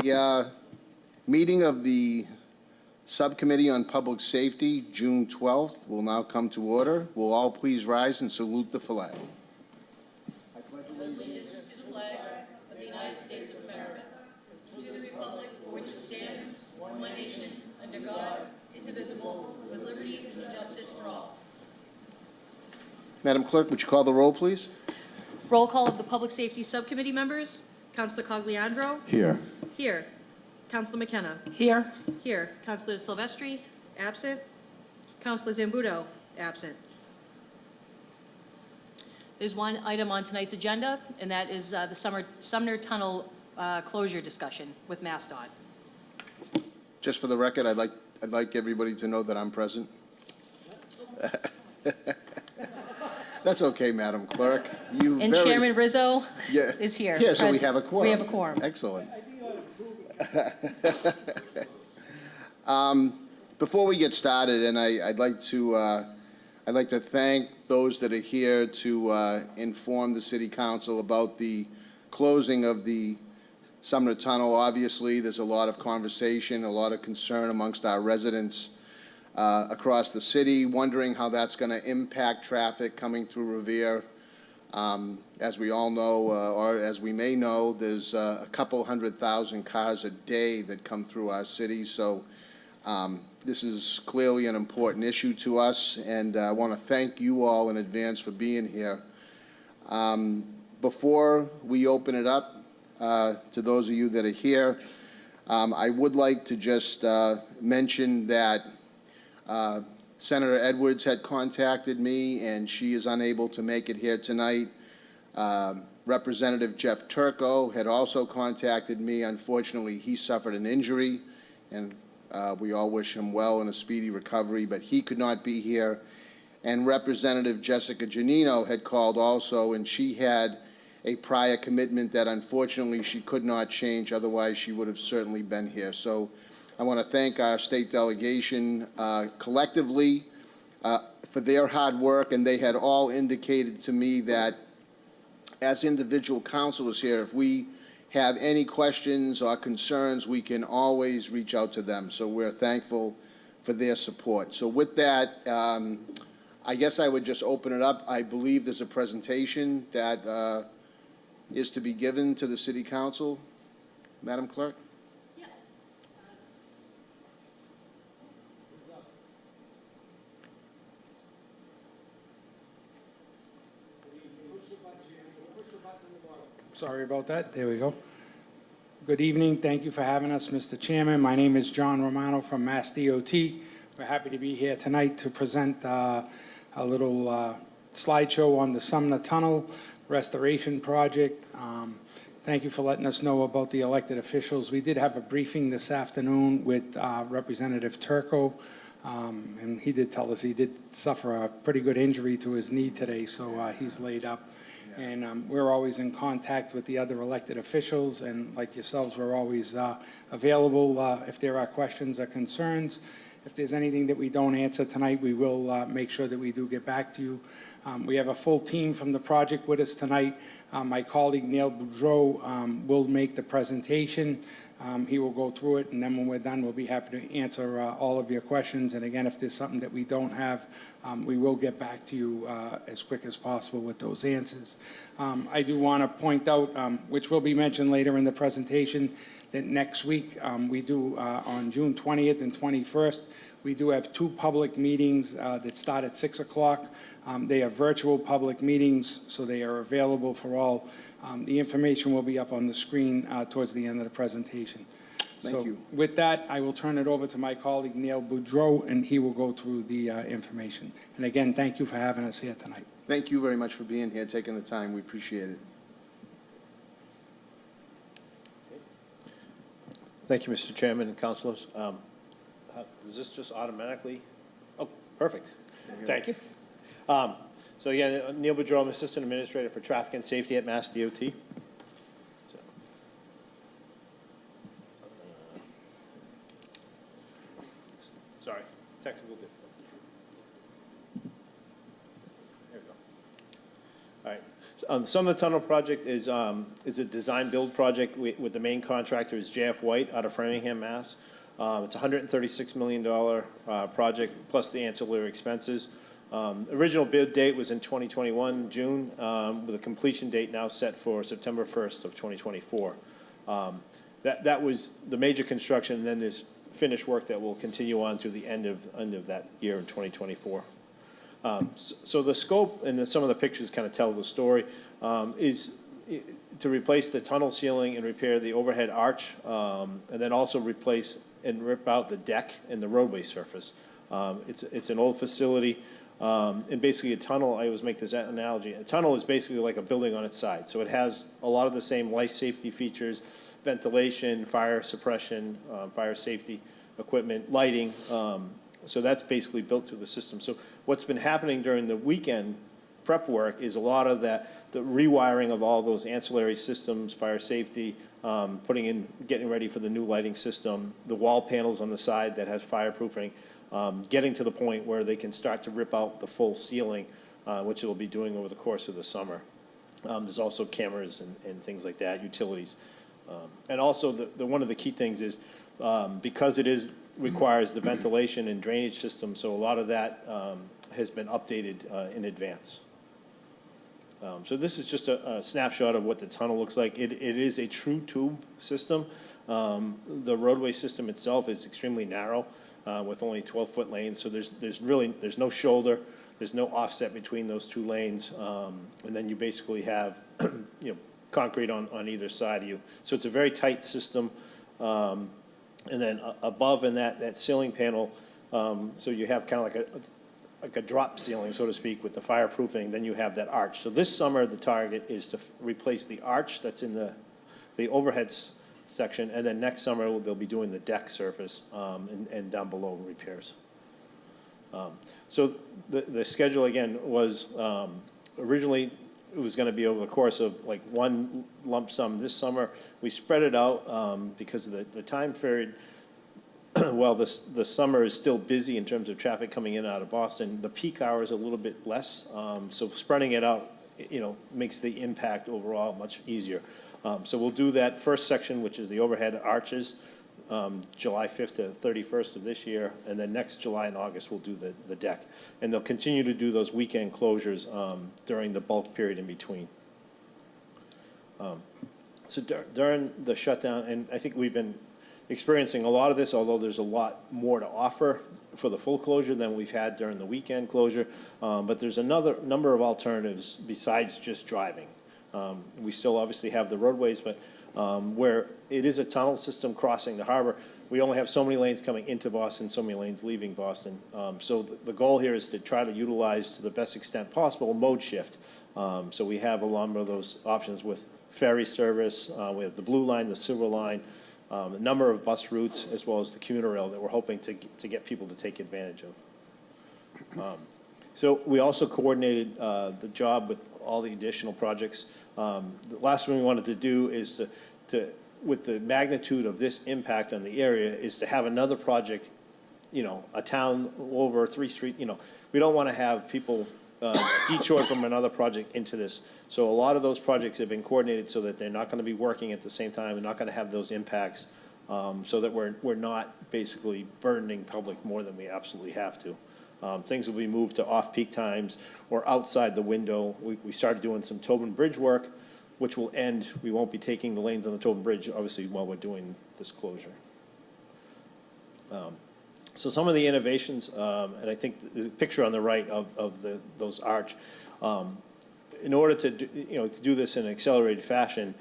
The meeting of the Subcommittee on Public Safety, June 12th, will now come to order. Will all please rise and salute the flag? I pledge allegiance to the flag of the United States of America, to the republic for which it stands, one nation, under God, indivisible, with liberty and justice for all. Madam Clerk, would you call the roll, please? Roll call of the Public Safety Subcommittee members. Councilor Cogliandro? Here. Here. Councilor McKenna? Here. Here. Councilor Silvestri? Absent. Councilor Zambuto? Absent. There's one item on tonight's agenda, and that is the Sumner Tunnel closure discussion with MassDOT. Just for the record, I'd like everybody to know that I'm present. That's okay, Madam Clerk. And Chairman Rizzo Yeah. is here. Yeah, so we have a quorum. We have a quorum. Excellent. Before we get started, and I'd like to thank those that are here to inform the City Council about the closing of the Sumner Tunnel. Obviously, there's a lot of conversation, a lot of concern amongst our residents across the city, wondering how that's going to impact traffic coming through Revere. As we all know, or as we may know, there's a couple 100,000 cars a day that come through our city. So this is clearly an important issue to us, and I want to thank you all in advance for being here. Before we open it up to those of you that are here, I would like to just mention that Senator Edwards had contacted me, and she is unable to make it here tonight. Representative Jeff Turco had also contacted me. Unfortunately, he suffered an injury, and we all wish him well in a speedy recovery, but he could not be here. And Representative Jessica Giannino had called also, and she had a prior commitment that unfortunately she could not change, otherwise she would have certainly been here. So I want to thank our state delegation collectively for their hard work, and they had all indicated to me that as individual councilors here, if we have any questions or concerns, we can always reach out to them. So we're thankful for their support. So with that, I guess I would just open it up. I believe there's a presentation that is to be given to the City Council. Madam Clerk? Sorry about that. There we go. Good evening. Thank you for having us, Mr. Chairman. My name is John Romano from MassDOT. We're happy to be here tonight to present a little slideshow on the Sumner Tunnel restoration project. Thank you for letting us know about the elected officials. We did have a briefing this afternoon with Representative Turco, and he did tell us he did suffer a pretty good injury to his knee today, so he's laid up. And we're always in contact with the other elected officials, and like yourselves, we're always available if there are questions or concerns. If there's anything that we don't answer tonight, we will make sure that we do get back to you. We have a full team from the project with us tonight. My colleague Neil Boudreau will make the presentation. He will go through it, and then when we're done, we'll be happy to answer all of your questions. And again, if there's something that we don't have, we will get back to you as quick as possible with those answers. I do want to point out, which will be mentioned later in the presentation, that next week we do, on June 20th and 21st, we do have two public meetings that start at 6 o'clock. They are virtual public meetings, so they are available for all. The information will be up on the screen towards the end of the presentation. Thank you. With that, I will turn it over to my colleague Neil Boudreau, and he will go through the information. And again, thank you for having us here tonight. Thank you very much for being here, taking the time. We appreciate it. Thank you, Mr. Chairman and councilors. Does this just automatically? Oh, perfect. Thank you. So again, Neil Boudreau, I'm Assistant Administrator for Traffic and Safety at MassDOT. Sorry, technical difficulty. There we go. All right. So, the Sumner Tunnel project is a design-build project with the main contractor is JF White out of Framingham, Mass. It's a $136 million project, plus the ancillary expenses. Original bid date was in 2021, June, with a completion date now set for September 1st of 2024. That was the major construction, and then there's finished work that will continue on through the end of that year in 2024. So the scope and some of the pictures kind of tell the story, is to replace the tunnel ceiling and repair the overhead arch, and then also replace and rip out the deck and the roadway surface. It's an old facility, and basically a tunnel, I always make this analogy, a tunnel is basically like a building on its side. So it has a lot of the same life safety features, ventilation, fire suppression, fire safety equipment, lighting. So that's basically built through the system. So what's been happening during the weekend prep work is a lot of that, the rewiring of all those ancillary systems, fire safety, getting ready for the new lighting system, the wall panels on the side that has fireproofing, getting to the point where they can start to rip out the full ceiling, which they'll be doing over the course of the summer. There's also cameras and things like that, utilities. And also one of the key things is, because it requires the ventilation and drainage system, so a lot of that has been updated in advance. So this is just a snapshot of what the tunnel looks like. It is a true tube system. The roadway system itself is extremely narrow, with only 12-foot lanes, so there's no shoulder, there's no offset between those two lanes, and then you basically have concrete on either side of you. So it's a very tight system. And then above in that ceiling panel, so you have kind of like a drop ceiling, so to speak, with the fireproofing. Then you have that arch. So this summer, the target is to replace the arch that's in the overhead section, and then next summer they'll be doing the deck surface and down below repairs. So the schedule again was originally it was going to be over the course of like one lump sum this summer. We spread it out because of the time period. While the summer is still busy in terms of traffic coming in and out of Boston, the peak hour is a little bit less. So spreading it out, makes the impact overall much easier. So we'll do that first section, which is the overhead arches, July 5th to 31st of this year, and then next July and August we'll do the deck. And they'll continue to do those weekend closures during the bulk period in between. So during the shutdown, and I think we've been experiencing a lot of this, although there's a lot more to offer for the full closure than we've had during the weekend closure, but there's another number of alternatives besides just driving. We still obviously have the roadways, but where it is a tunnel system crossing the harbor, we only have so many lanes coming into Boston, so many lanes leaving Boston. So the goal here is to try to utilize to the best extent possible mode shift. So we have a number of those options with ferry service. We have the Blue Line, the Silver Line, a number of bus routes, as well as the commuter rail that we're hoping to get people to take advantage of. So we also coordinated the job with all the additional projects. The last thing we wanted to do is with the magnitude of this impact on the area, is to have another project, a town over 3 street, we don't want to have people detoured from another project into this. So a lot of those projects have been coordinated so that they're not going to be working at the same time, and not going to have those impacts, so that we're not basically burdening public more than we absolutely have to. Things will be moved to off-peak times or outside the window. We started doing some Tobin Bridge work, which will end. We won't be taking the lanes on the Tobin Bridge, obviously, while we're doing this closure. So some of the innovations, and I think the picture on the right of those arch, in order to do this in an accelerated fashion,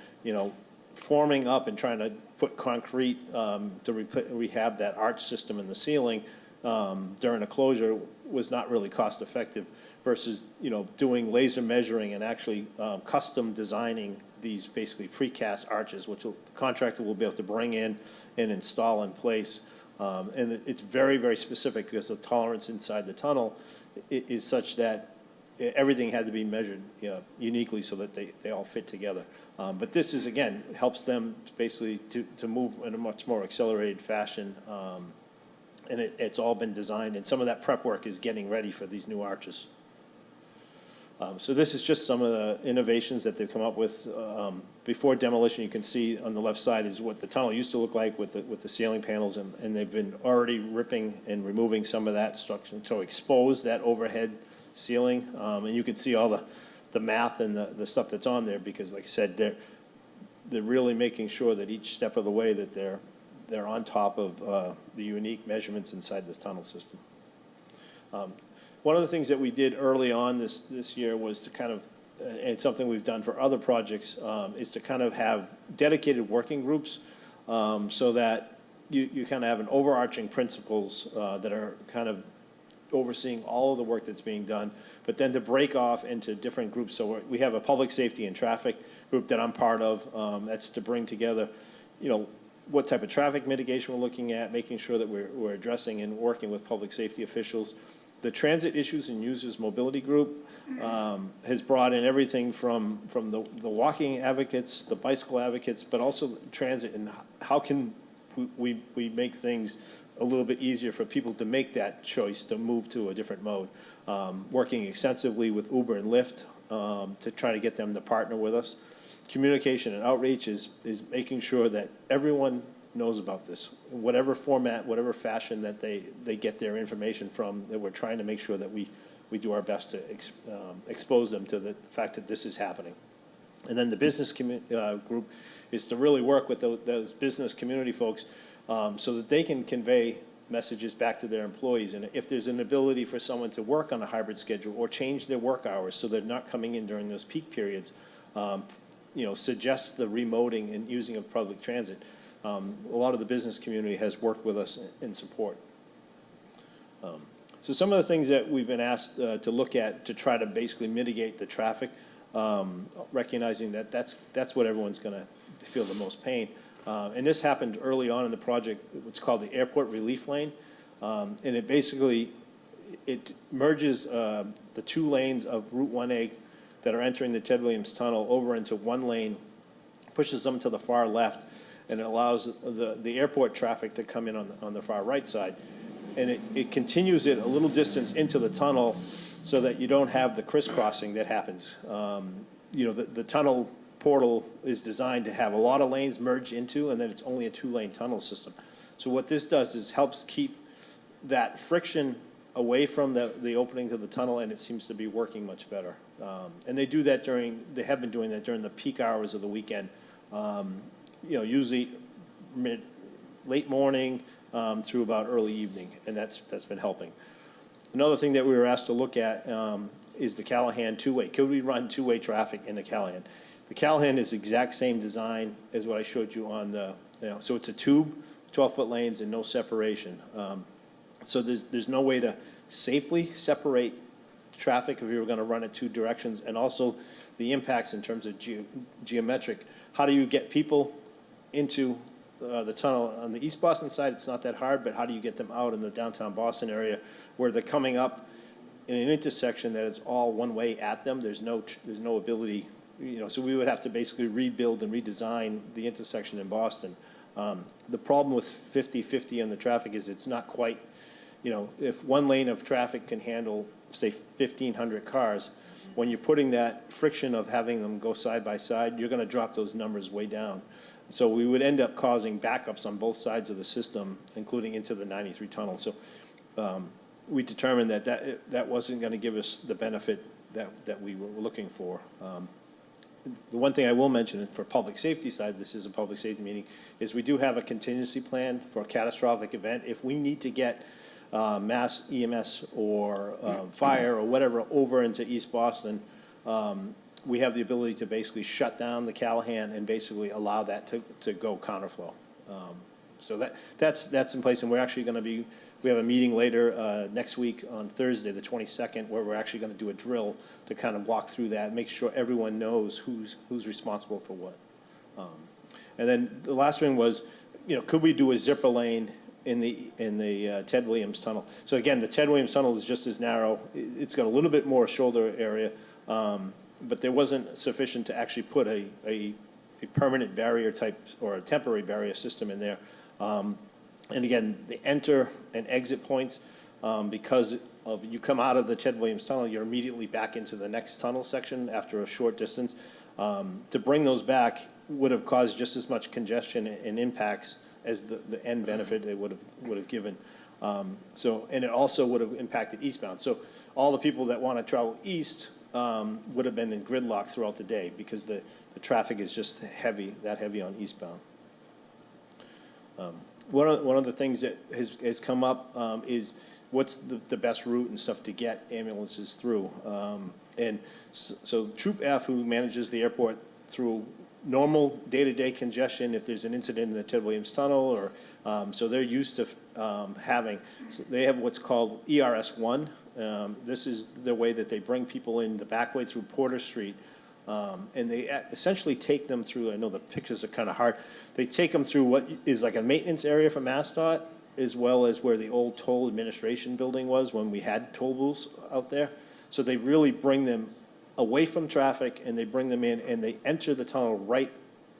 forming up and trying to put concrete to rehab that arch system in the ceiling during a closure was not really cost effective, versus doing laser measuring and actually custom designing these basically precast arches, which the contractor will be able to bring in and install in place. And it's very, very specific, because the tolerance inside the tunnel is such that everything had to be measured uniquely so that they all fit together. But this is, again, helps them basically to move in a much more accelerated fashion. And it's all been designed, and some of that prep work is getting ready for these new arches. So this is just some of the innovations that they've come up with. Before demolition, you can see on the left side is what the tunnel used to look like with the ceiling panels, and they've been already ripping and removing some of that structure to expose that overhead ceiling. And you can see all the math and the stuff that's on there, because like I said, they're really making sure that each step of the way that they're on top of the unique measurements inside this tunnel system. One of the things that we did early on this year was to kind of, and something we've done for other projects, is to kind of have dedicated working groups, so that you kind of have an overarching principles that are kind of overseeing all of the work that's being done, but then to break off into different groups. So we have a public safety and traffic group that I'm part of. That's to bring together, what type of traffic mitigation we're looking at, making sure that we're addressing and working with public safety officials. The transit issues and users mobility group has brought in everything from the walking advocates, the bicycle advocates, but also transit, and how can we make things a little bit easier for people to make that choice to move to a different mode. Working extensively with Uber and Lyft to try to get them to partner with us. Communication and outreach is making sure that everyone knows about this, whatever format, whatever fashion that they get their information from, that we're trying to make sure that we do our best to expose them to the fact that this is happening. And then the business group is to really work with those business community folks so that they can convey messages back to their employees. And if there's an ability for someone to work on a hybrid schedule or change their work hours so they're not coming in during those peak periods, suggests the remoting and using of public transit. A lot of the business community has worked with us in support. So some of the things that we've been asked to look at to try to basically mitigate the traffic, recognizing that that's what everyone's going to feel the most pain. And this happened early on in the project, what's called the Airport Relief Lane. And it basically, it merges the two lanes of Route 1A that are entering the Ted Williams Tunnel over into one lane, pushes them to the far left, and it allows the airport traffic to come in on the far right side. And it continues it a little distance into the tunnel so that you don't have the crisscrossing that happens. The tunnel portal is designed to have a lot of lanes merge into, and then it's only a two-lane tunnel system. So what this does is helps keep that friction away from the opening to the tunnel, and it seems to be working much better. And they do that they have been doing that during the peak hours of the weekend. Usually late morning through about early evening, and that's been helping. Another thing that we were asked to look at is the Callahan two-way. Could we run two-way traffic in the Callahan? The Callahan is the exact same design as what I showed you on so it's a tube, 12-foot lanes, and no separation. So there's no way to safely separate traffic if you were going to run it two directions, and also the impacts in terms of geometric. How do you get people into the tunnel? On the East Boston side, it's not that hard, but how do you get them out in the downtown Boston area where they're coming up in an intersection that is all one way at them? There's no ability, so we would have to basically rebuild and redesign the intersection in Boston. The problem with 50-50 on the traffic is it's not quite, if one lane of traffic can handle, say, 1,500 cars, when you're putting that friction of having them go side by side, you're going to drop those numbers way down. So we would end up causing backups on both sides of the system, including into the 93 tunnel. So we determined that wasn't going to give us the benefit that we were looking for. The one thing I will mention for public safety side, this is a public safety meeting, is we do have a contingency plan for a catastrophic event. If we need to get mass EMS or fire or whatever over into East Boston, we have the ability to basically shut down the Callahan and basically allow that to go counterflow. So that's in place, and we're actually going to we have a meeting later next week on Thursday, the 22nd, where we're actually going to do a drill to kind of walk through that, make sure everyone knows who's responsible for what. And then the last one was, could we do a zipper lane in the Ted Williams Tunnel? So again, the Ted Williams Tunnel is just as narrow. It's got a little bit more shoulder area, but there wasn't sufficient to actually put a permanent barrier type or a temporary barrier system in there. And again, the enter and exit points, because of you come out of the Ted Williams Tunnel, you're immediately back into the next tunnel section after a short distance. To bring those back would have caused just as much congestion and impacts as the end benefit it would have given. And it also would have impacted eastbound. So all the people that want to travel east would have been in gridlock throughout the day because the traffic is just that heavy on eastbound. One of the things that has come up is what's the best route and stuff to get ambulances through. So Troop F, who manages the airport through normal day-to-day congestion, if there's an incident in the Ted Williams Tunnel, or so they're used to they have what's called ERS-1. This is the way that they bring people in the back way through Porter Street. And they essentially take them through, I know the pictures are kind of hard, they take them through what is like a maintenance area for MassDOT, as well as where the old toll administration building was when we had toll booths out there. So they really bring them away from traffic, and they bring them in, and they enter the tunnel right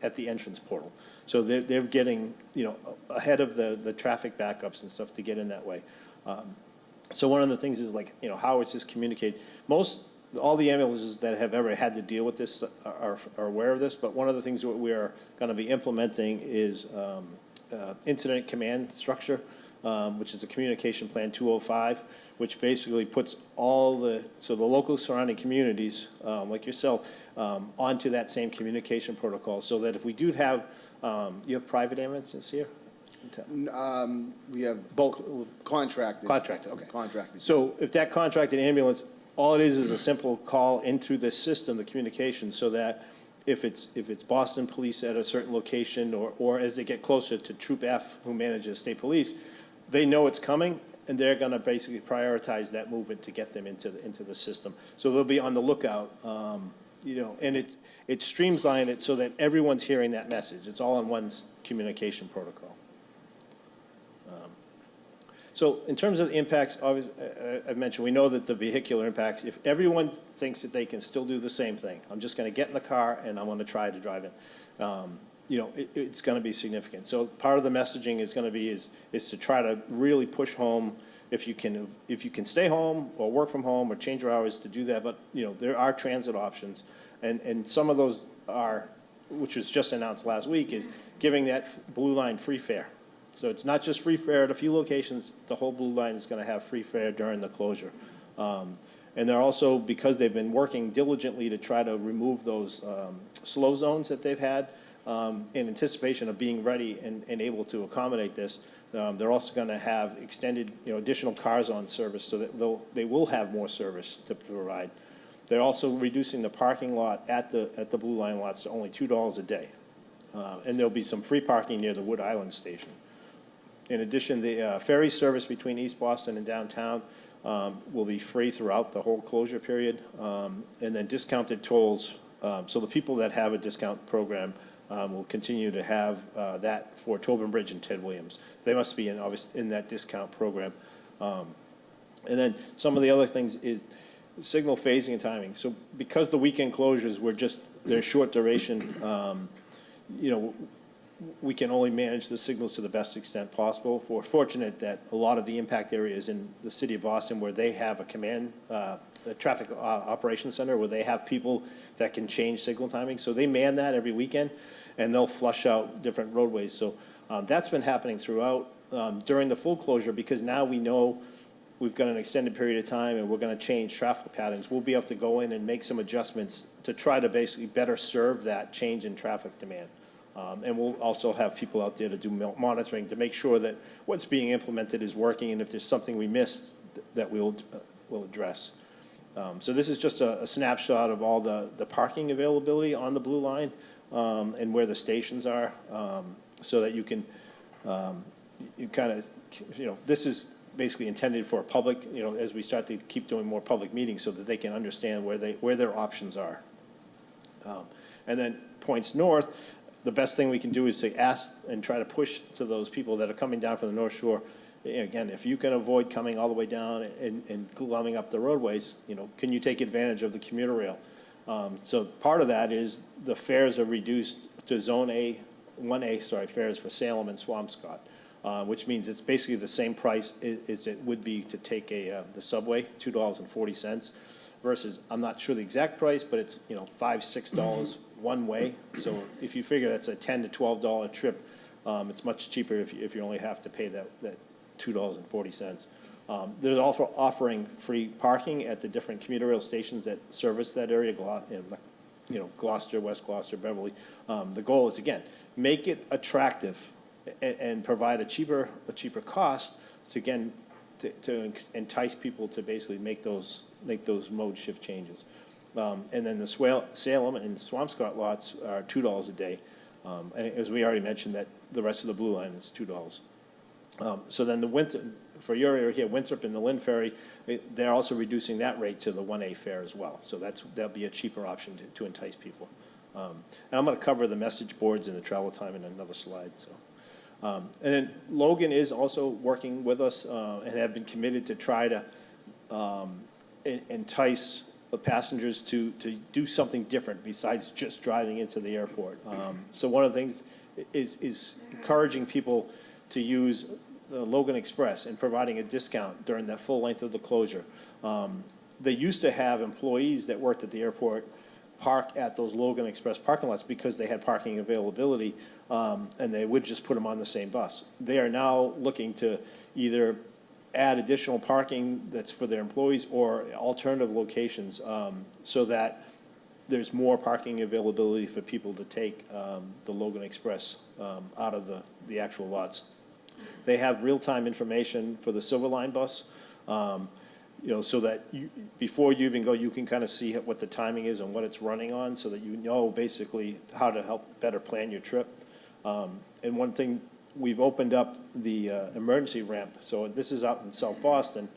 at the entrance portal. So they're getting, ahead of the traffic backups and stuff to get in that way. So one of the things is like, how it's just communicated. All the ambulances that have ever had to deal with this are aware of this, but one of the things that we are going to be implementing is incident command structure, which is a communication plan 205, which basically puts the local surrounding communities, like yourself, onto that same communication protocol, so that if we do have, you have private ambulances here? We have Bulk contracted. Contracted, okay. Contracted. So if that contracted ambulance, all it is a simple call into this system, the communication, so that if it's Boston Police at a certain location, or as they get closer to Troop F, who manages state police, they know it's coming, and they're going to basically prioritize that movement to get them into the system. So they'll be on the lookout, and it streamlined it so that everyone's hearing that message. It's all on one communication protocol. So in terms of the impacts, obviously, I mentioned, we know that the vehicular impacts, if everyone thinks that they can still do the same thing, I'm just going to get in the car and I'm going to try to drive it, it's going to be significant. So part of the messaging is going to be is to try to really push home, if you can stay home or work from home or change your hours to do that, but there are transit options, and some of those are, which was just announced last week, is giving that Blue Line free fare. So it's not just free fare at a few locations, the whole Blue Line is going to have free fare during the closure. And they're also, because they've been working diligently to try to remove those slow zones that they've had, in anticipation of being ready and able to accommodate this, they're also going to have extended, additional cars on service, so that they will have more service to provide. They're also reducing the parking lot at the Blue Line lots to only $2 a day. And there'll be some free parking near the Wood Island station. In addition, the ferry service between East Boston and downtown will be free throughout the whole closure period. And then discounted tolls, so the people that have a discount program will continue to have that for Tobin Bridge and Ted Williams. They must be in that discount program. And then some of the other things is signal phasing and timing. So because the weekend closures they're short duration, we can only manage the signals to the best extent possible. We're fortunate that a lot of the impact areas in the city of Boston, where they have a command, a traffic operations center, where they have people that can change signal timing. So they man that every weekend, and they'll flush out different roadways. So that's been happening throughout during the full closure, because now we know we've got an extended period of time and we're going to change traffic patterns. We'll be able to go in and make some adjustments to try to basically better serve that change in traffic demand. And we'll also have people out there to do monitoring to make sure that what's being implemented is working, and if there's something we missed, that we'll address. So this is just a snapshot of all the parking availability on the Blue Line, and where the stations are, so that you can, this is basically intended for a public, as we start to keep doing more public meetings, so that they can understand where their options are. And then points north, the best thing we can do is to ask and try to push to those people that are coming down from the North Shore. Again, if you can avoid coming all the way down and climbing up the roadways, can you take advantage of the commuter rail? So part of that is the fares are reduced to Zone A, 1A, fares for Salem and Swampscott. which means it's basically the same price as it would be to take the subway, $2.40, versus, I'm not sure the exact price, but it's, $5, $6 one way. So if you figure that's a $10 to $12 trip, it's much cheaper if you only have to pay that $2.40. They're also offering free parking at the different commuter rail stations that service that area, Gloucester, West Gloucester, Beverly. The goal is, again, make it attractive and provide a cheaper cost to entice people to basically make those mode shift changes. And then the Salem and Swampscott lots are $2 a day. And as we already mentioned, that the rest of the Blue Line is $2. So then for your area here, Winthrop and the Lynn Ferry, they're also reducing that rate to the 1A fare as well. So that'll be a cheaper option to entice people. And I'm going to cover the message boards and the travel time in another slide. So, and then Logan is also working with us and have been committed to try to entice the passengers to do something different besides just driving into the airport. So one of the things is encouraging people to use the Logan Express and providing a discount during that full length of the closure. They used to have employees that worked at the airport park at those Logan Express parking lots because they had parking availability, and they would just put them on the same bus. They are now looking to either add additional parking that's for their employees or alternative locations so that there's more parking availability for people to take the Logan Express out of the actual lots. They have real-time information for the Silver Line bus, so that before you even go, you can kind of see what the timing is and what it's running on so that you know basically how to help better plan your trip. And one thing, we've opened up the emergency ramp. So this is out in South Boston.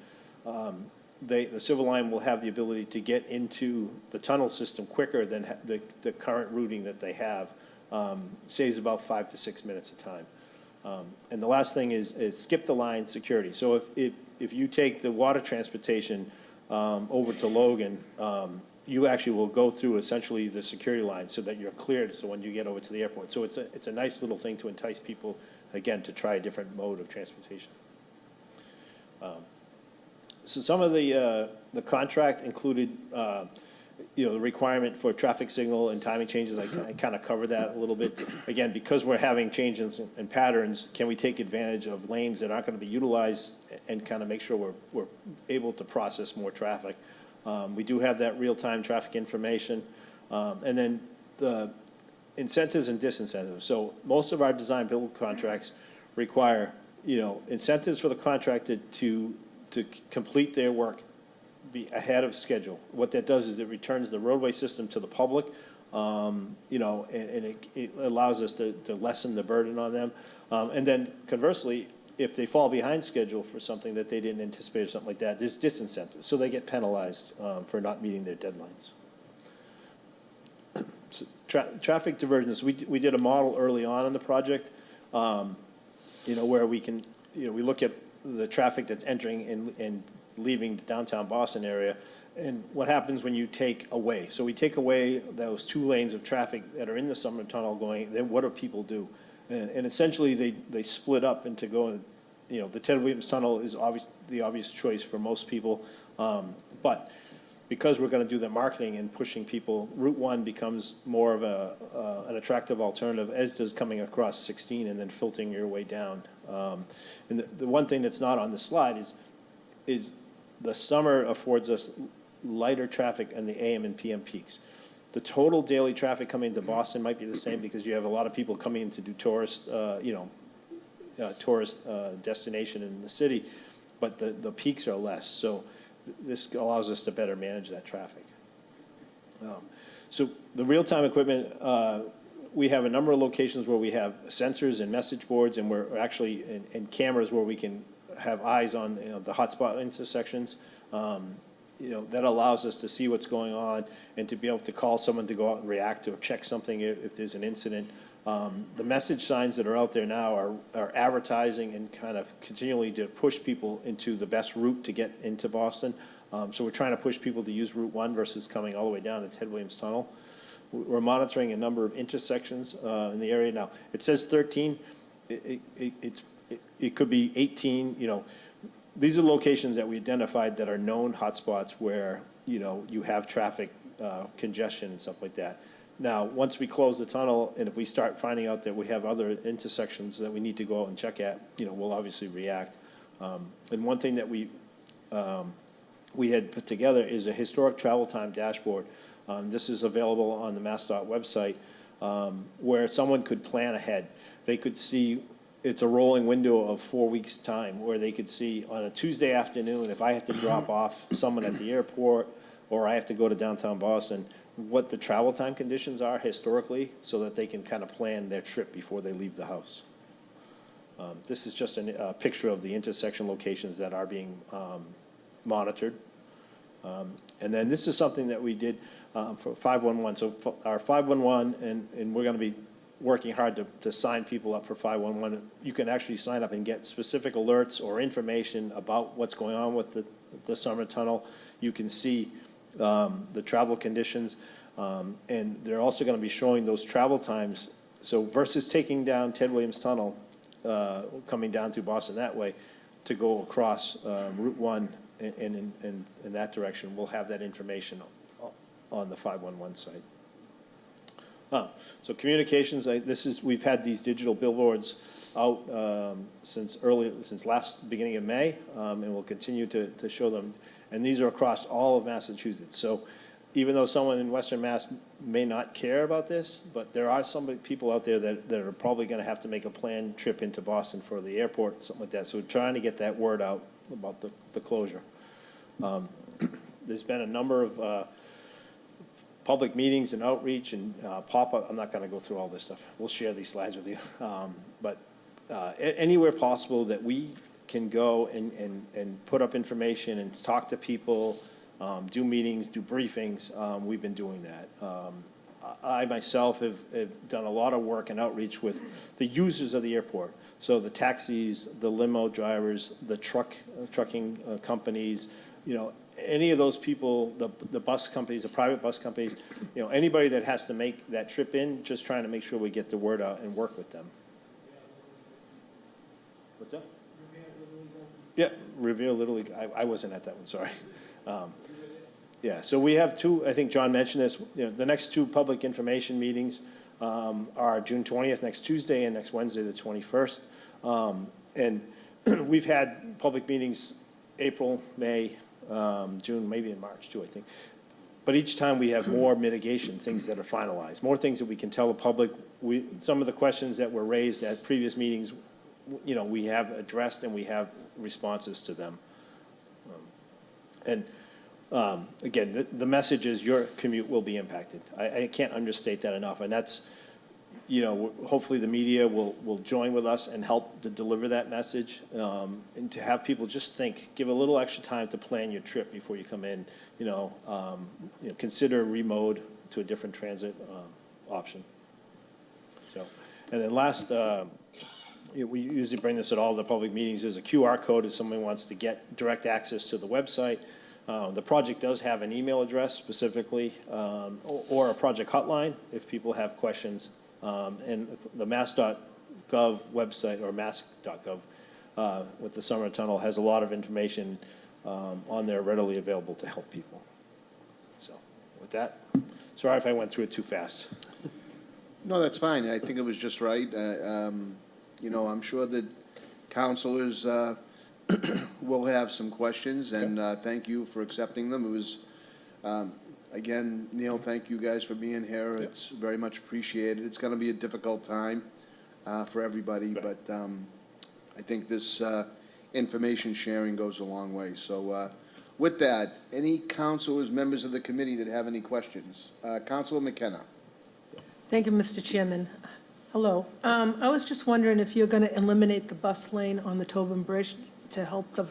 The Silver Line will have the ability to get into the tunnel system quicker than the current routing that they have. Saves about 5 to 6 minutes of time. And the last thing is skip the line security. So if you take the water transportation over to Logan, you actually will go through essentially the security line so that you're cleared so when you get over to the airport. So it's a nice little thing to entice people, again, to try a different mode of transportation. So some of the contract included the requirement for traffic signal and timing changes. I kind of covered that a little bit. Again, because we're having changes in patterns, can we take advantage of lanes that aren't going to be utilized and kind of make sure we're able to process more traffic? We do have that real-time traffic information. And then the incentives and disincentives. So most of our design build contracts require, incentives for the contractor to complete their work be ahead of schedule. What that does is it returns the roadway system to the public, and it allows us to lessen the burden on them. And then conversely, if they fall behind schedule for something that they didn't anticipate or something like that, there's disincentives. So they get penalized for not meeting their deadlines. So traffic divergence, we did a model early on in the project, where we can, we look at the traffic that's entering and leaving the downtown Boston area, and what happens when you take away. So we take away those 2 lanes of traffic that are in the Sumner Tunnel going, then what do people do? And essentially they split up into going, the Ted Williams Tunnel is the obvious choice for most people, but because we're going to do the marketing and pushing people, Route 1 becomes more of an attractive alternative, as does coming across 16 and then filtering your way down. And the one thing that's not on the slide is the summer affords us lighter traffic in the AM and PM peaks. The total daily traffic coming to Boston might be the same because you have a lot of people coming in to do tourist destination in the city, but the peaks are less. So this allows us to better manage that traffic. So the real-time equipment, we have a number of locations where we have sensors and message boards, and we're actually in cameras where we can have eyes on the hotspot intersections. That allows us to see what's going on and to be able to call someone to go out and react or check something if there's an incident. The message signs that are out there now are advertising and kind of continually to push people into the best route to get into Boston. So we're trying to push people to use Route 1 versus coming all the way down to Ted Williams Tunnel. We're monitoring a number of intersections in the area now. It says 13. It's it could be 18, these are locations that we identified that are known hotspots where, you have traffic congestion and stuff like that. Now, once we close the tunnel, and if we start finding out that we have other intersections that we need to go out and check at, we'll obviously react. And one thing that we had put together is a historic travel time dashboard. This is available on the MassDOT website, where someone could plan ahead. They could see, it's a rolling window of 4 weeks' time, where they could see on a Tuesday afternoon, if I have to drop off someone at the airport, or I have to go to downtown Boston, what the travel time conditions are historically, so that they can kind of plan their trip before they leave the house. This is just a picture of the intersection locations that are being monitored. And then this is something that we did for 511. So our 511, and we're going to be working hard to sign people up for 511. You can actually sign up and get specific alerts or information about what's going on with the Sumner Tunnel. You can see the travel conditions, and they're also going to be showing those travel times. So versus taking down Ted Williams Tunnel, coming down through Boston that way, to go across Route 1 in that direction, we'll have that information on the 511 site. So communications, we've had these digital billboards out since last beginning of May, and we'll continue to show them. And these are across all of Massachusetts. So even though someone in Western Mass may not care about this, but there are some people out there that are probably going to have to make a planned trip into Boston for the airport, something like that. So we're trying to get that word out about the closure. There's been a number of public meetings and outreach and pop-up. I'm not going to go through all this stuff. We'll share these slides with you. But anywhere possible that we can go and put up information and talk to people, do meetings, do briefings, we've been doing that. I myself have done a lot of work and outreach with the users of the airport. So the taxis, the limo drivers, the trucking companies, any of those people, the bus companies, the private bus companies, anybody that has to make that trip in, just trying to make sure we get the word out and work with them. What's that? Yeah, Revere Little League. I wasn't at that one, sorry. Yeah, so we have two, I think John mentioned this, the next two public information meetings are June 20th, next Tuesday, and next Wednesday, the 21st. And we've had public meetings April, May, June, maybe in March too, I think. But each time we have more mitigation, things that are finalized, more things that we can tell the public. Some of the questions that were raised at previous meetings, we have addressed and we have responses to them. Again, the message is your commute will be impacted. I can't understate that enough. And that's, hopefully the media will join with us and help to deliver that message, and to have people just give a little extra time to plan your trip before you come in. Consider remode to a different transit option. So, and then last, we usually bring this at all the public meetings. There's a QR code if someone wants to get direct access to the website. The project does have an email address specifically, or a project hotline if people have questions. And the mass.gov website, or mass.gov, with the Sumner Tunnel, has a lot of information on there readily available to help people. So with that, sorry if I went through it too fast. No, that's fine. I think it was just right. I'm sure that counselors will have some questions, and thank you for accepting them. It was, again, Neil, thank you guys for being here. Yep. It's very much appreciated. It's going to be a difficult time for everybody, Right. but I think this information sharing goes a long way. So with that, any counselors, members of the committee that have any questions? Councilor McKenna. Thank you, Mr. Chairman. Hello. I was just wondering if you're going to eliminate the bus lane on the Tobin Bridge to help the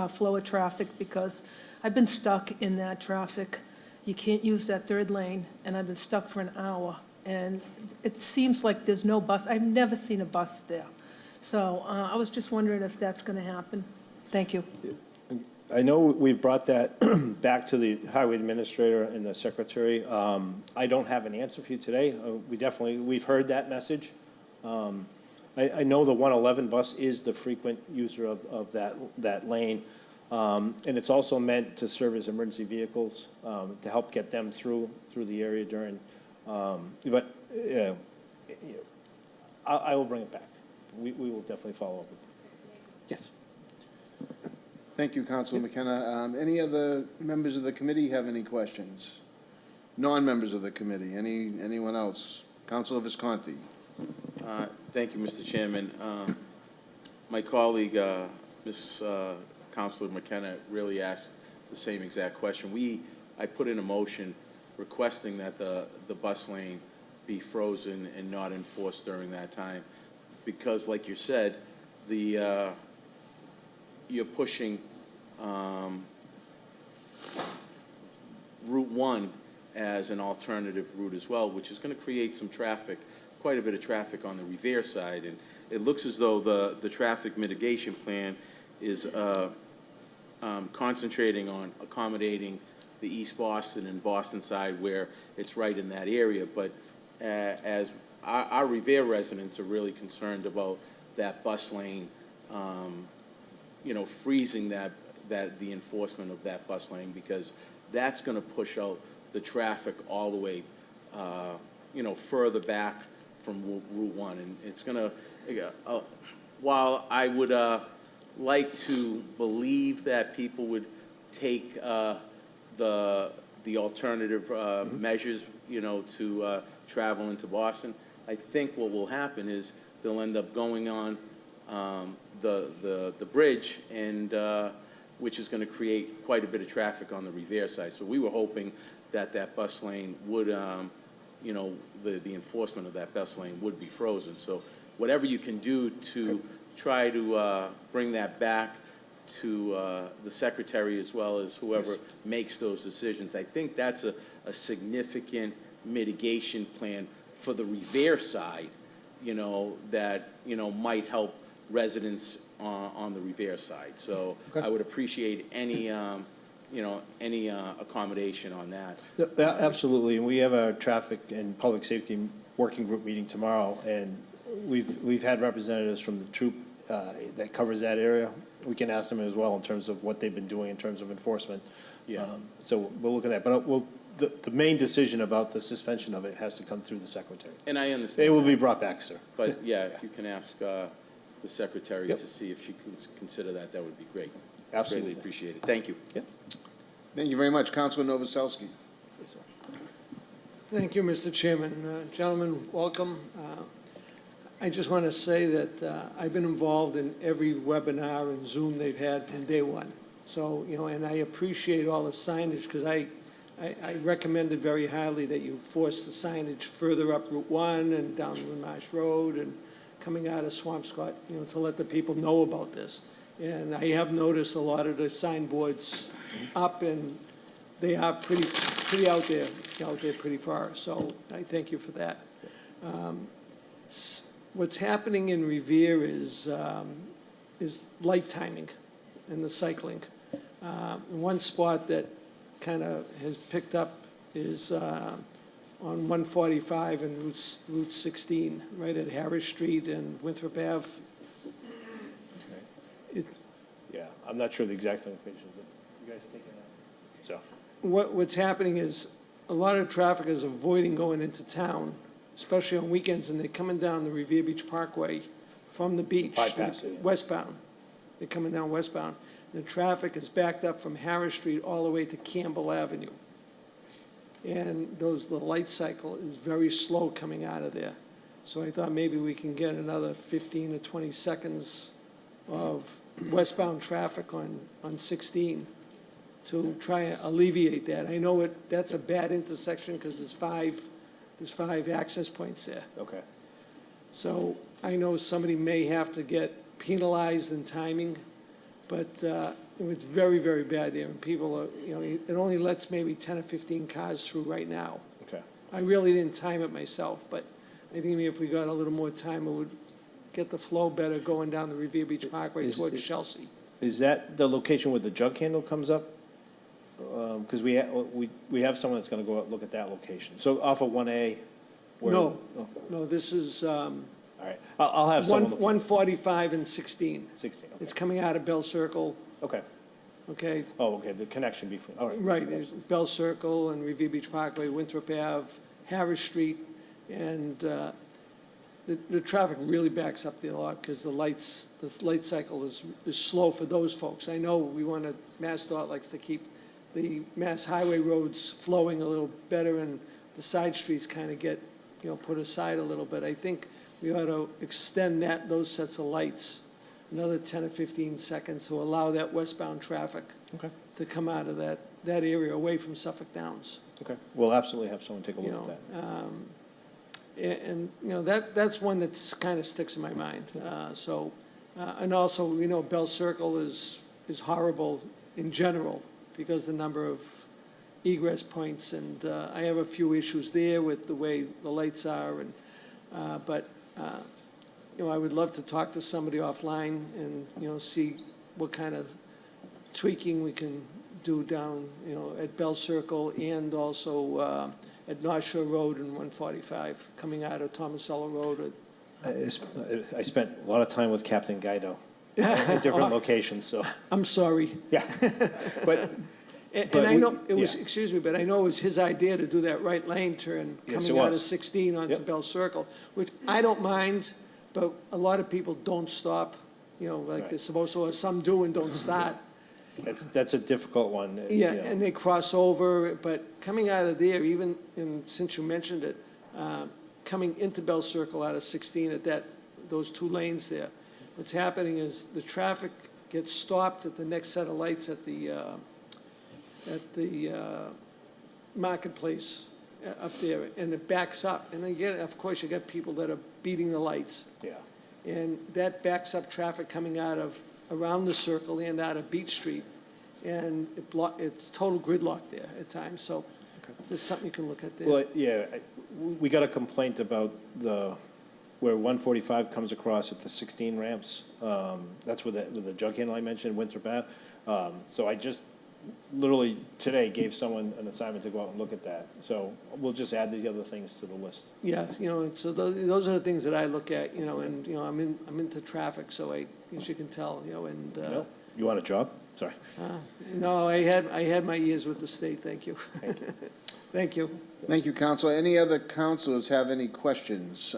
flow of traffic, because I've been stuck in that traffic. You can't use that third lane, and I've been stuck for an hour. And it seems like there's no bus. I've never seen a bus there. So I was just wondering if that's going to happen. Thank you. I know we've brought that back to the highway administrator and the secretary. I don't have an answer for you today. We've heard that message. I know the 111 bus is the frequent user of that lane. And it's also meant to serve as emergency vehicles, to help get them through the area during, I will bring it back. We will definitely follow up with you. Yes. Thank you, Councilor McKenna. Any other members of the committee have any questions? Non-members of the committee, anyone else? Councilor Visconti. Thank you, Mr. Chairman. My colleague, Ms. Councilor McKenna, really asked the same exact question. I put in a motion requesting that the bus lane be frozen and not enforced during that time, because, like you said, you're pushing Route 1 as an alternative route as well, which is going to create some traffic, quite a bit of traffic on the Revere side. And it looks as though the traffic mitigation plan is concentrating on accommodating the East Boston and Boston side where it's right in that area. But as our Revere residents are really concerned about that bus lane, freezing the enforcement of that bus lane, because that's going to push out the traffic all the way, further back from Route 1. And it's going to, while I would like to believe that people would take the alternative measures, to travel into Boston, I think what will happen is they'll end up going on the bridge, and which is going to create quite a bit of traffic on the Revere side. So we were hoping that bus lane would, the enforcement of that bus lane would be frozen. So whatever you can do to try to bring that back to the secretary as well as whoever makes those decisions, I think that's a significant mitigation plan for the Revere side, that, might help residents on the Revere side. So I would appreciate any, any accommodation on that. Yeah, absolutely, and we have a traffic and public safety working group meeting tomorrow, and we've had representatives from the troop that covers that area. We can ask them as well in terms of what they've been doing in terms of enforcement. Yeah. So we'll look at that, but the main decision about the suspension of it has to come through the secretary. And I understand. It will be brought back, sir. But yeah, if you can ask the secretary Yep. to see if she can consider that, that would be great. Absolutely. Greatly appreciate it. Thank you. Yep. Thank you very much. Councilor Novoselsky. Yes, sir. Thank you, Mr. Chairman. Gentlemen, welcome. I just want to say that I've been involved in every webinar and Zoom they've had from day one. So, and I appreciate all the signage, because I recommended very highly that you force the signage further up Route 1 and down Marsh Road and coming out of Swampscott, to let the people know about this. And I have noticed a lot of the signboards up, and they are pretty out there pretty far. So I thank you for that. What's happening in Revere is light timing and the cycling. One spot that kind of has picked up is on 145 and Route 16, right at Harris Street and Winthrop Ave. Yeah, I'm not sure the exact location, but you guys taking that? So. What's happening is a lot of traffic is avoiding going into town, especially on weekends, and they're coming down the Revere Beach Parkway from the beach. Bypassing it. Westbound. They're coming down westbound. The traffic is backed up from Harris Street all the way to Campbell Avenue. And the light cycle is very slow coming out of there. So I thought maybe we can get another 15 to 20 seconds of westbound traffic on 16 to try and alleviate that. I know that's a bad intersection because there's five access points there. Okay. So I know somebody may have to get penalized in timing, but it's very, very bad there. And people are, it only lets maybe 10 or 15 cars through right now. Okay. I really didn't time it myself, but I think maybe if we got a little more time, it would get the flow better going down the Revere Beach Parkway towards Chelsea. Is that the location where the jug handle comes up? Because we have someone that's going to go out and look at that location. So off of 1A? No, this is, All right, I'll have someone look. 145 and 16. 16, okay. It's coming out of Bell Circle, Okay. okay? Oh, okay, the connection between, all right. Right, there's Bell Circle and Revere Beach Parkway, Winthrop Ave, Harris Street, and the traffic really backs up there a lot because the light cycle is slow for those folks. I know MassDOT likes to keep the mass highway roads flowing a little better, and the side streets kind of get, put aside a little bit. I think we ought to extend those sets of lights another 10 or 15 seconds to allow that westbound traffic Okay. to come out of that area away from Suffolk Downs. Okay, we'll absolutely have someone take a You look at know, that. and, that's one that's kind of sticks in my mind. And also, Bell Circle is horrible in general because the number of egress points, and I have a few issues there with the way the lights are, and, I would love to talk to somebody offline and, see what kind of tweaking we can do down, at Bell Circle and also at North Shore Road and 145, coming out of Tomasello Road. I spent a lot of time with Captain Guido at different locations, so, I'm sorry. yeah. But, And I know, it was, yeah. excuse me, but I know it was his idea to do that right lane turn Yes, coming it out of was. 16 onto Yep. Bell Circle, which I don't mind, but a lot of people don't stop, like they're Right. supposed to, or some do and don't start. that's a difficult one. Yeah, and they cross over, but coming out of there, even, and since you mentioned it, coming into Bell Circle out of 16 at those two lanes there, what's happening is the traffic gets stopped at the next set of lights at the marketplace up there, and it backs up. And again, of course, you got people that are beating the lights. Yeah. And that backs up traffic coming around the circle and out of Beach Street. And it's total gridlock there at times, so there's something you can look at there. Well, yeah, we got a complaint about where 145 comes across at the 16 ramps. That's where the jug handle I mentioned, Winthrop Ave. So I just literally today gave someone an assignment to go out and look at that. So we'll just add these other things to the list. Yeah, so those are the things that I look at, and, I'm into traffic, so as you can tell, and. No? You want a job? Sorry. No, I had my ears with the state, thank you. Thank you. Thank you. Thank you, Counselor. Any other counselors have any questions?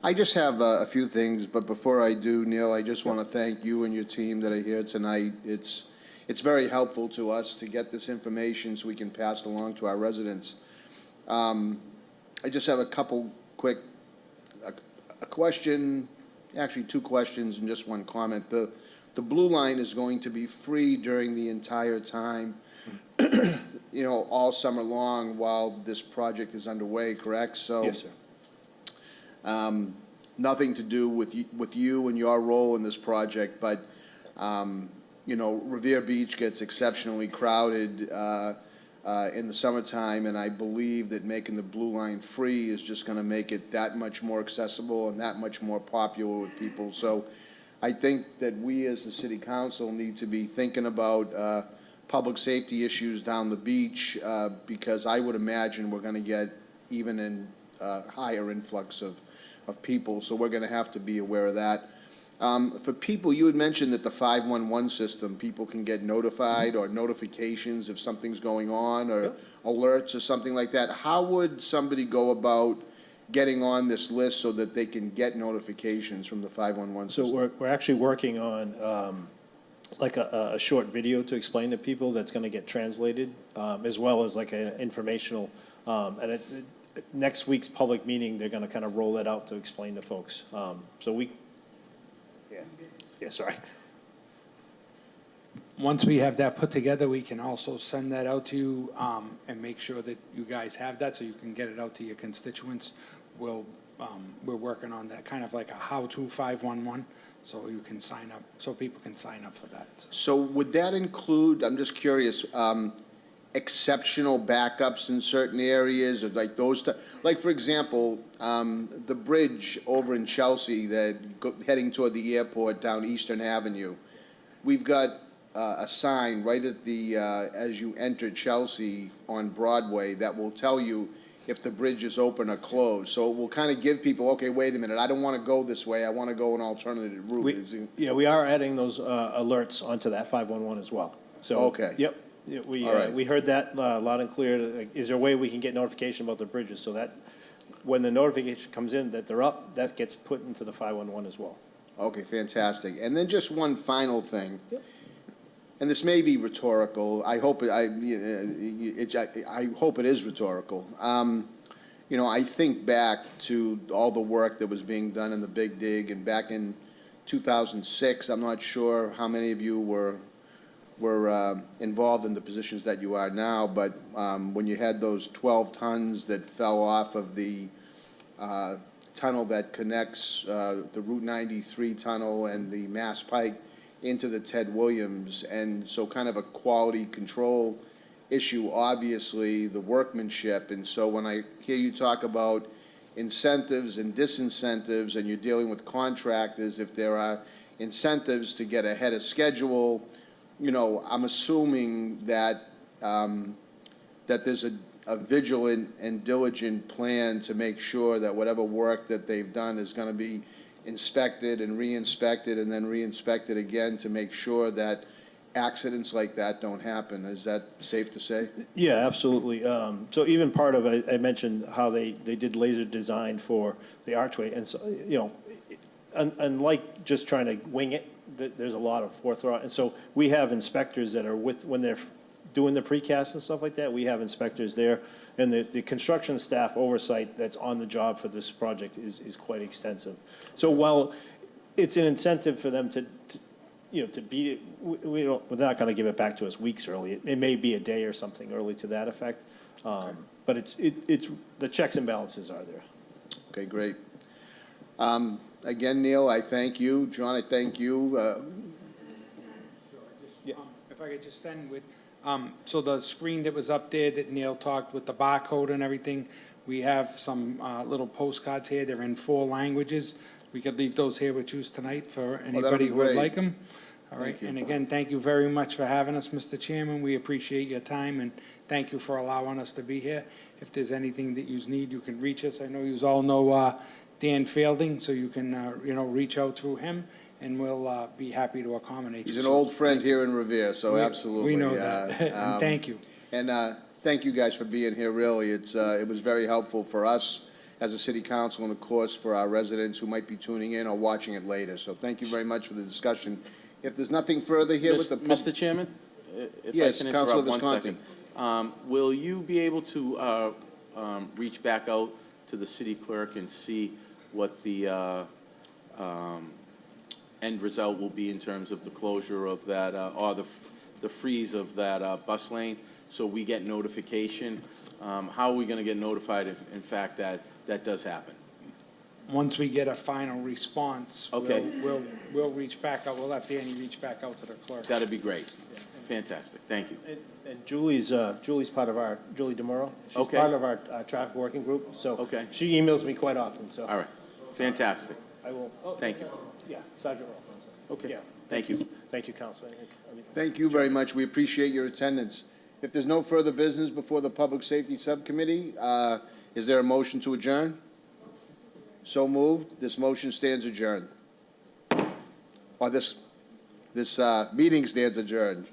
I just have a few things, but before I do, Neil, I just want to thank you and your team that are here tonight. It's very helpful to us to get this information so we can pass it along to our residents. I just have a couple quick, a question, actually two questions and just one comment. The blue line is going to be free during the entire time, all summer long while this project is underway, correct? So, Yes, sir. Nothing to do with you and your role in this project, but, Revere Beach gets exceptionally crowded in the summertime, and I believe that making the blue line free is just going to make it that much more accessible and that much more popular with people. So I think that we as the city council need to be thinking about public safety issues down the beach because I would imagine we're going to get even in higher influx of people, so we're going to have to be aware of that. For people, you had mentioned that the 511 system, people can get notified or notifications if something's going on or alerts or something like that. How would somebody go about getting on this list so that they can get notifications from the 511 system? So we're actually working on like a short video to explain to people that's going to get translated, as well as like an informational, and next week's public meeting, they're going to kind of roll that out to explain to folks. Yeah, sorry. Once we have that put together, we can also send that out to you and make sure that you guys have that so you can get it out to your constituents. We're working on that, kind of like a how-to 511, so you can sign up, so people can sign up for that. So would that include, I'm just curious, exceptional backups in certain areas, or like those, like for example, the bridge over in Chelsea heading toward the airport down Eastern Avenue, we've got a sign right at the, as you enter Chelsea on Broadway that will tell you if the bridge is open or closed. So it will kind of give people, okay, wait a minute, I don't want to go this way, I want to go an alternative route. We are adding those alerts onto that 511 as well. So, Okay. Yep. Yeah, All right. we heard that loud and clear. Like, is there a way we can get notification about the bridges so that when the notification comes in that they're up, that gets put into the 511 as well? Okay, fantastic. And then just one final thing. And this may be rhetorical. I hope I hope it is rhetorical. You know, I think back to all the work that was being done in the Big Dig, and back in 2006, I'm not sure how many of you were involved in the positions that you are now, but when you had those 12 tons that fell off of the tunnel that connects the Route 93 tunnel and the Mass Pike into the Ted Williams, and so kind of a quality control issue, obviously, the workmanship. And so when I hear you talk about incentives and disincentives, and you're dealing with contractors, if there are incentives to get ahead of schedule, you know, I'm assuming that that there's a vigilant and diligent plan to make sure that whatever work that they've done is going to be inspected and re-inspected and then re-inspected again to make sure that accidents like that don't happen. Is that safe to say? Yeah, absolutely. So even part of it, I mentioned how they did laser design for the archway. And so, you know, unlike just trying to wing it, there's a lot of forethought. And so we have inspectors that are when they're doing the precast and stuff like that, we have inspectors there. And the construction staff oversight that's on the job for this project is quite extensive. So while it's an incentive for them to you know, to beat it, we're not going to give it back to us weeks early. It may be a day or something early to that effect. But it's the checks and balances are there. Okay, great. Again, Neil, I thank you. John, I thank you. If I could just end with, so the screen that was up there that Neil talked with the barcode and everything, we have some little postcards here. They're in 4 languages. We could leave those here with you tonight for anybody who would great. like them. All right, Thank you. and again, thank you very much for having us, Mr. Chairman. We appreciate your time, and thank you for allowing us to be here. If there's anything that you need, you can reach us. I know you all know Dan Fielding, so you can, you know, reach out through him, and we'll be happy to accommodate you. He's an old friend here in Revere, so absolutely. We know that, and thank you. And thank you guys for being here, really. It was very helpful for us as a city council, and of course for our residents who might be tuning in or watching it later. So thank you very much for the discussion. If there's nothing further here with the... Mr. Chairman, if Yes, I can Councilor interrupt 1 Visconti. second. Will you be able to reach back out to the city clerk and see what the end result will be in terms of the closure of that, or the freeze of that bus lane, so we get notification? How are we going to get notified if, in fact, that does happen? Once we get a final response, Okay. we'll reach back out. We'll have Danny reach back out to the clerk. That'd be great. Fantastic. Thank you. And Julie's part of our, Julie DeMoro. She's Okay. part of our traffic working group. So Okay. she emails me quite often, so. All right. Fantastic. I will. Thank you. Yeah, Sergeant Roll. Okay. Yeah. Thank you. Thank you, Councilor. Thank you very much. We appreciate your attendance. If there's no further business before the Public Safety Subcommittee, is there a motion to adjourn? So moved. This motion stands adjourned. Or this meeting stands adjourned.